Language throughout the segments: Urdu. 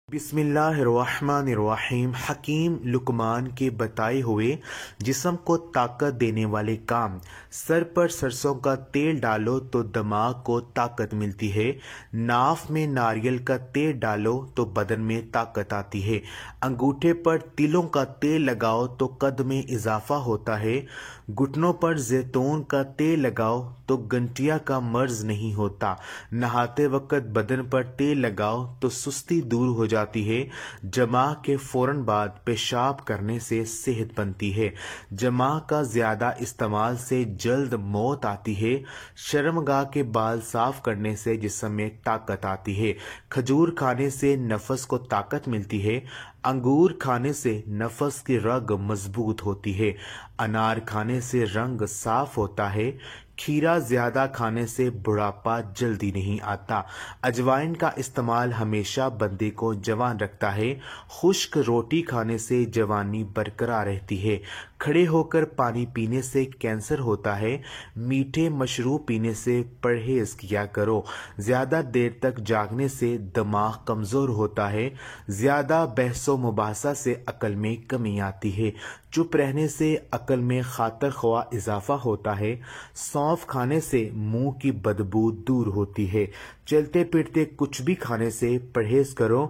بسم اللہ الرحمن الرحیم۔ حکیم لقمان کے بتائے ہوئے جسم کو طاقت دینے والے کام: سر پر سرسوں کا تیل ڈالو تو دماغ کو طاقت ملتی ہے، ناف میں ناریل کا تیل ڈالو تو بدن میں طاقت آتی ہے، انگوٹھے پر تلوں کا تیل لگاؤ تو قد میں اضافہ ہوتا ہے، گھٹنوں پر زیتون کا تیل لگاؤ تو گنٹیا کا مرض نہیں ہوتا، نہاتے وقت بدن پر تیل لگاؤ تو سستی دور ہو جاتی ہے، جماع کے فوراً بعد پیشاب کرنے سے صحت بنتی ہے، جماع کا زیادہ استعمال سے جلد موت آتی ہے، شرمگاہ کے بال صاف کرنے سے جسم میں طاقت آتی ہے، کھجور کھانے سے نفس کو طاقت ملتی ہے، انگور کھانے سے نفس کی رگ مضبوط ہوتی ہے، انار کھانے سے رنگ صاف ہوتا ہے، کھیرا زیادہ کھانے سے بڑھاپا جلدی نہیں آتا، اجوائن کا استعمال ہمیشہ بندے کو جوان رکھتا ہے، خشک روٹی کھانے سے جوانی برقرار رہتی ہے، کھڑے ہو کر پانی پینے سے کینسر ہوتا ہے، میٹھے مشروب پینے سے پرہیز کیا کرو، زیادہ دیر تک جاگنے سے دماغ کمزور ہوتا ہے، زیادہ بحث و مباحثہ سے عقل میں کمی آتی ہے، چپ رہنے سے عقل میں خاطر خواہ اضافہ ہوتا ہے، سونف کھانے سے منہ کی بدبو دور ہوتی ہے، چلتے پھرتے کچھ بھی کھانے سے پرہیز کرو،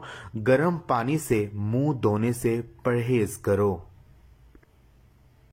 گرم پانی سے منہ دھونے سے پرہیز کرو۔